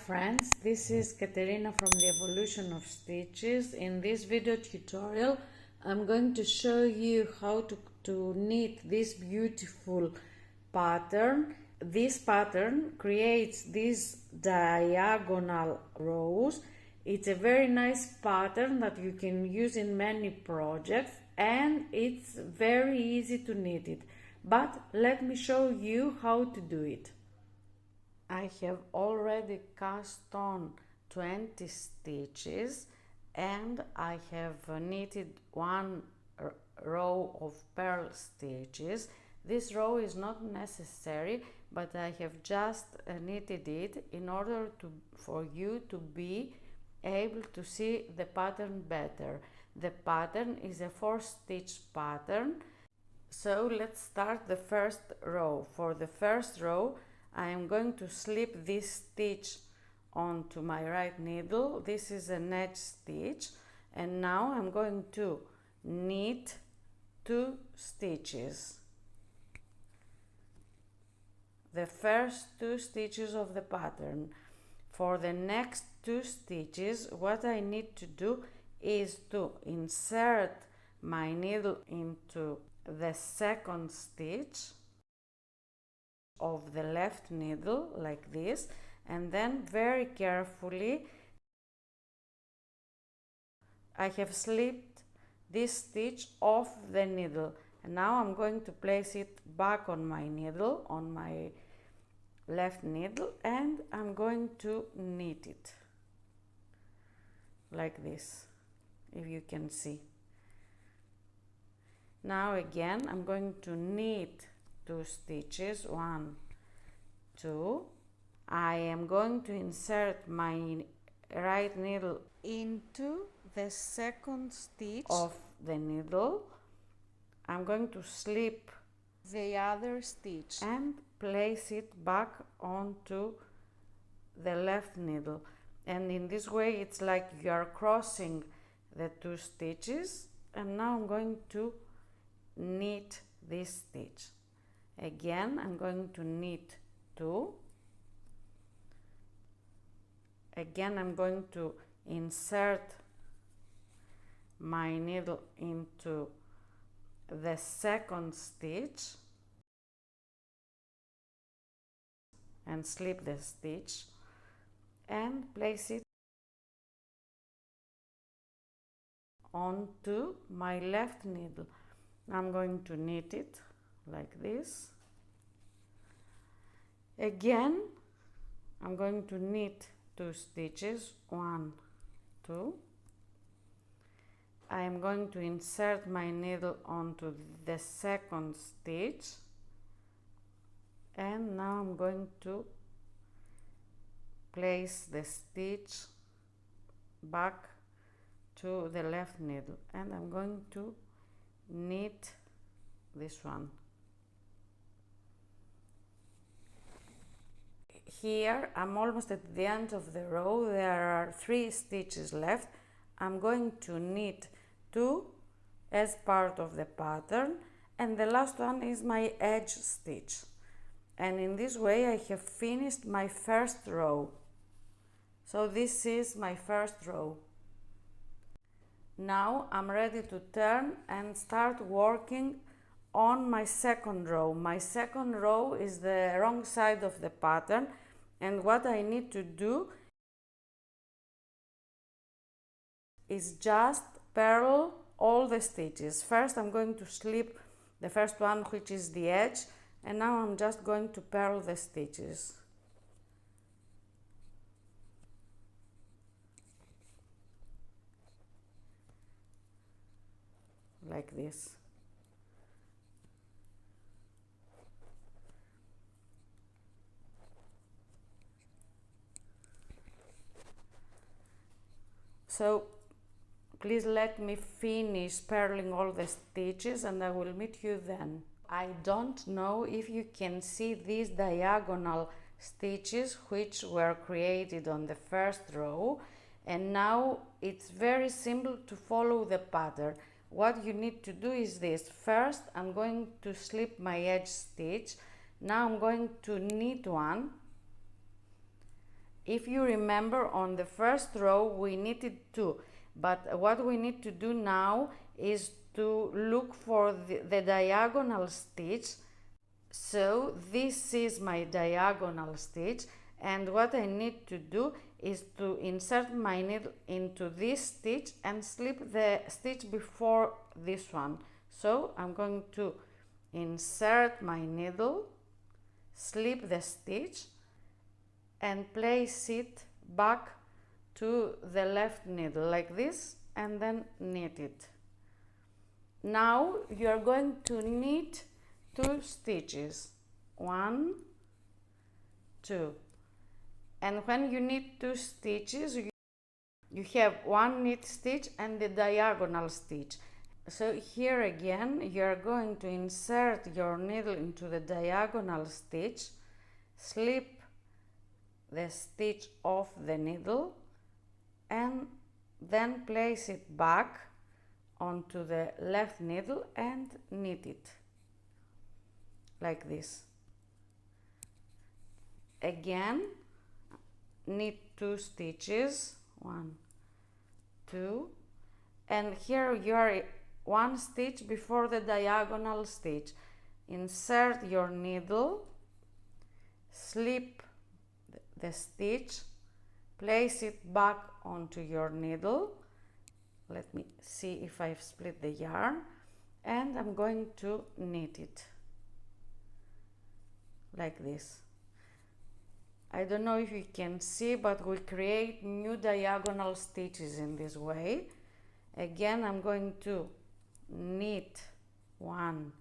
friends, this is Katerina from the Evolution of Stitches. In this video tutorial I'm going to show you how to knit this beautiful pattern. This pattern creates these diagonal rows. It's a very nice pattern that you can use in many projects and it's very easy to knit it. But let me show you how to do it. I have already cast on 20 stitches and I have knitted one row of purl stitches. This row is not necessary, but I have just knitted it in order for you to be able to see the pattern better. The pattern is a 4-stitch pattern. So let's start the first row. For the first row I am going to slip this stitch onto my right needle. This is an edge stitch, and now I'm going to knit 2 stitches. The first 2 stitches of the pattern. For the next 2 stitches, what I need to do is to insert my needle into the second stitch of the left needle like this, and then very carefully I have slipped this stitch off the needle, and now I'm going to place it back on my needle, on my left needle, and I'm going to knit it like this, if you can see. Now again I'm going to knit 2 stitches, 1, 2. I am going to insert my right needle into the second stitch of the needle. I'm going to slip the other stitch and place it back onto the left needle, and in this way it's like you are crossing the 2 stitches. And now I'm going to knit this stitch. Again I'm going to knit 2. Again I'm going to insert my needle into the second stitch and slip the stitch and place it onto my left needle. I'm going to knit it like this. Again I'm going to knit 2 stitches, 1, 2. I am going to insert my needle onto the second stitch, and now I'm going to place the stitch back to the left needle, and I'm going to knit this one. Here I'm almost at the end of the row. There are 3 stitches left. I'm going to knit 2 as part of the pattern, and the last one is my edge stitch, and in this way I have finished my first row. So this is my first row. Now I'm ready to turn and start working on my second row. My second row is the wrong side of the pattern, and what I need to do is just purl all the stitches. First I'm going to slip the first one, which is the edge, and now I'm just going to purl the stitches. Like this. So please let me finish purling all the stitches and I will meet you then. I don't know if you can see these diagonal stitches which were created on the first row, and now it's very simple to follow the pattern. What you need to do is this. First I'm going to slip my edge stitch. Now I'm going to knit 1. If you remember, on the first row we knitted 2, but what we need to do now is to look for the diagonal stitch. So this is my diagonal stitch, and what I need to do is to insert my needle into this stitch and slip the stitch before this one. So I'm going to insert my needle, slip the stitch, and place it back to the left needle like this, and then knit it. Now you are going to knit 2 stitches, 1, 2, and when you knit 2 stitches you have 1 knit stitch and the diagonal stitch. So here again you are going to insert your needle into the diagonal stitch, slip the stitch off the needle, and then place it back onto the left needle and knit it like this. Again, knit 2 stitches, 1, 2, and here you are 1 stitch before the diagonal stitch. Insert your needle, slip the stitch, place it back onto your needle. Let me see if I've split the yarn, and I'm going to knit it like this. I don't know if you can see, but we create new diagonal stitches in this way. Again, I'm going to knit 1,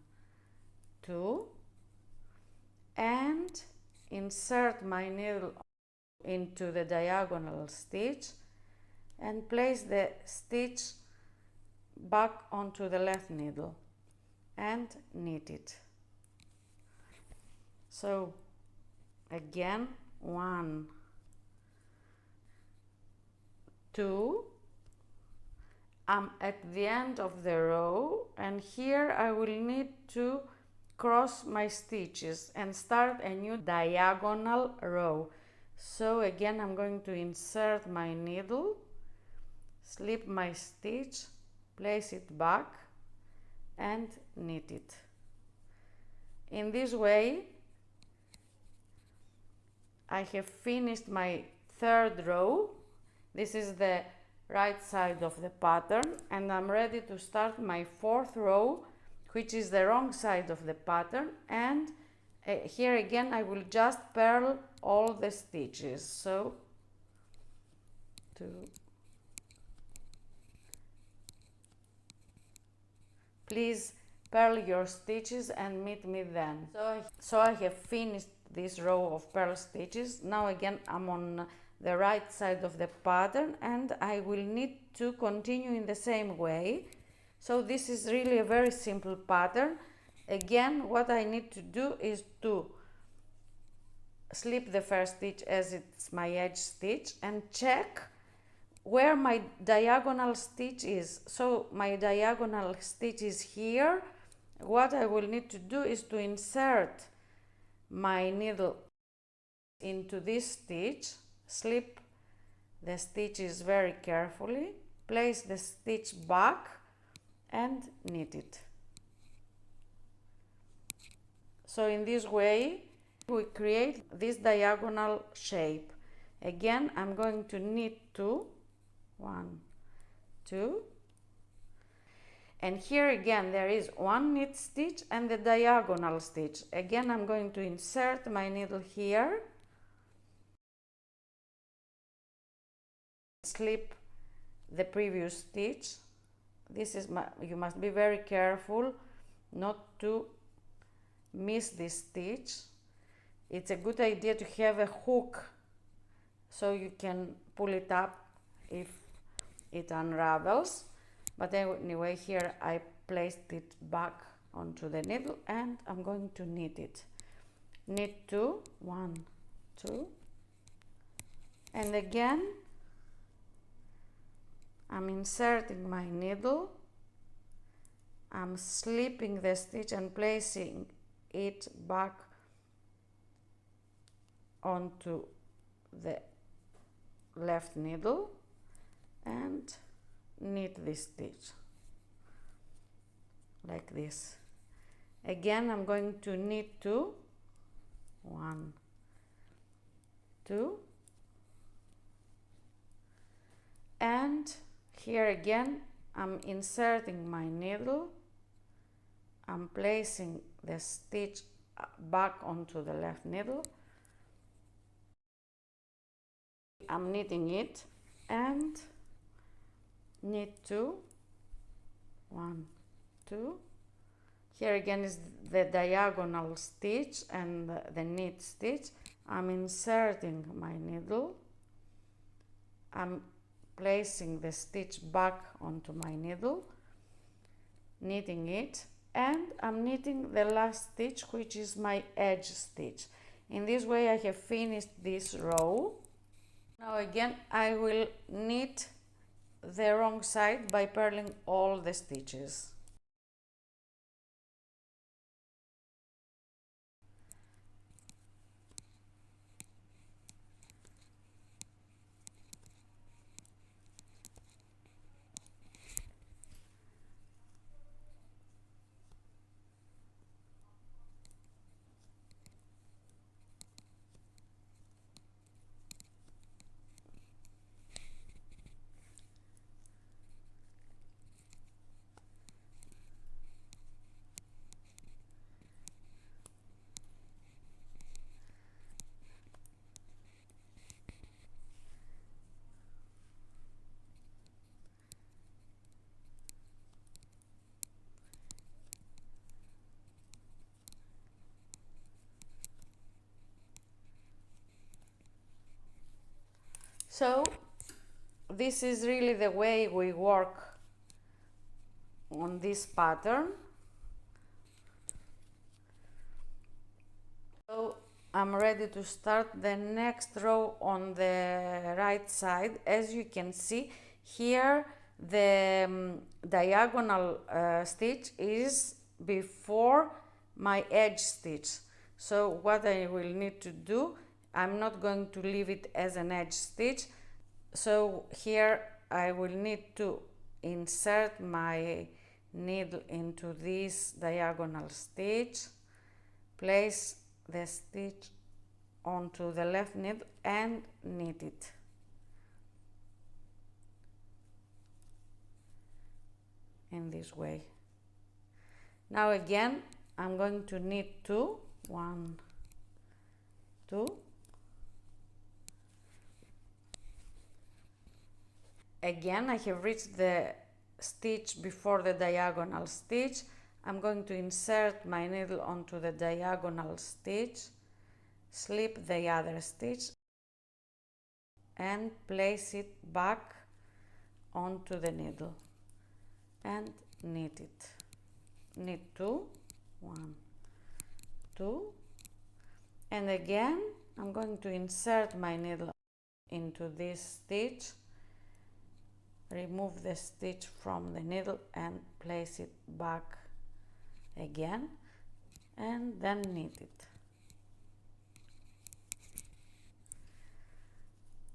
2, and insert my needle into the diagonal stitch and place the stitch back onto the left needle and knit it. So again, 1, 2, I'm at the end of the row, and here I will need to cross my stitches and start a new diagonal row. So again, I'm going to insert my needle, slip my stitch, place it back and knit it. In this way, I have finished my 3rd row. This is the right side of the pattern, and I'm ready to start my 4th row, which is the wrong side of the pattern, and here again I will just purl all the stitches. So 2, please purl your stitches and meet me then. So I have finished this row of purl stitches. Now again I'm on the right side of the pattern, and I will need to continue in the same way. So this is really a very simple pattern. Again, what I need to do is to slip the first stitch as it's my edge stitch and check where my diagonal stitch is. So my diagonal stitch is here. What I will need to do is to insert my needle into this stitch, slip the stitches very carefully, place the stitch back and knit it. So in this way we create this diagonal shape. Again, I'm going to knit 2, 1, 2, and here again there is 1 knit stitch and the diagonal stitch. Again, I'm going to insert my needle here, slip the previous stitch. This is you must be very careful not to miss this stitch. It's a good idea to have a hook so you can pull it up if it unravels. But anyway, here I placed it back onto the needle and I'm going to knit it. Knit 2, 1, 2, and again I'm inserting my needle, I'm slipping the stitch and placing it back onto the left needle and knit this stitch like this. Again, I'm going to knit 2, 1, 2, and here again I'm inserting my needle, I'm placing the stitch back onto the left needle, I'm knitting it and knit 2, 1, 2. Here again is the diagonal stitch and the knit stitch. I'm inserting my needle, I'm placing the stitch back onto my needle, knitting it, and I'm knitting the last stitch, which is my edge stitch. In this way I have finished this row. Now again I will knit the wrong side by purling all the stitches. So this is really the way we work on this pattern. So I'm ready to start the next row on the right side. As you can see here, the diagonal stitch is before my edge stitch. So what I will need to do, I'm not going to leave it as an edge stitch. So here I will need to insert my needle into this diagonal stitch, place the stitch onto the left needle and knit it. In this way. Now again I'm going to knit 2, 1, 2. Again I have reached the stitch before the diagonal stitch. I'm going to insert my needle onto the diagonal stitch, slip the other stitch and place it back onto the needle and knit it. Knit 2, 1, 2, and again I'm going to insert my needle into this stitch, remove the stitch from the needle and place it back again and then knit it.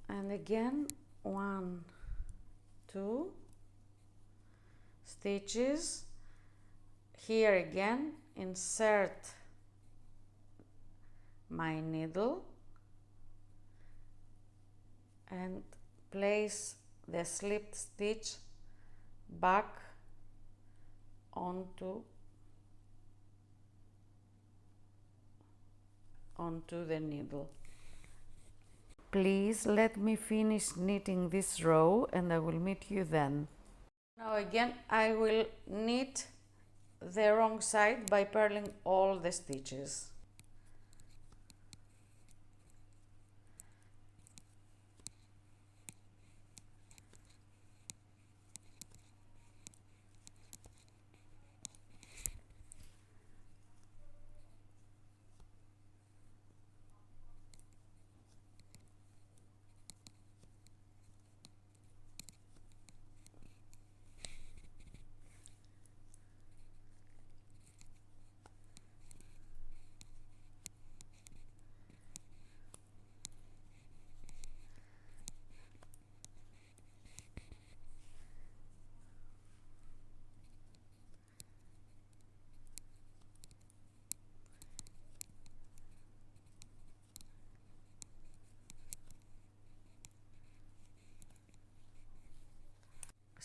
And again 1, 2 stitches. Here again insert my needle and place the slipped stitch back onto the needle. Please let me finish knitting this row and I will meet you then. Now again I will knit the wrong side by purling all the stitches.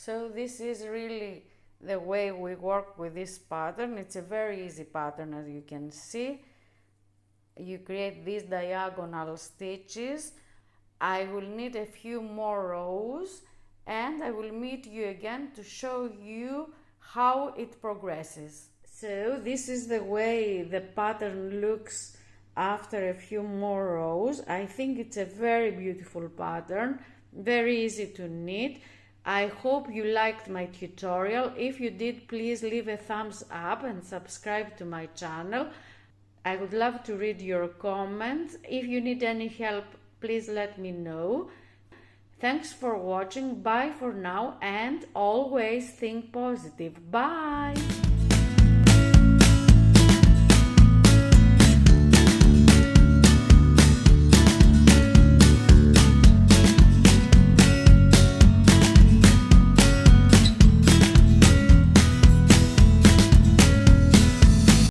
So this is really the way we work with this pattern. It's a very easy pattern, as you can see. You create these diagonal stitches. I will knit a few more rows and I will meet you again to show you how it progresses. So this is the way the pattern looks after a few more rows. I think it's a very beautiful pattern, very easy to knit. I hope you liked my tutorial. If you did, please leave a thumbs up and subscribe to my channel. I would love to read your comments. If you need any help, please let me know. Thanks for watching. Bye for now and always think positive. Bye!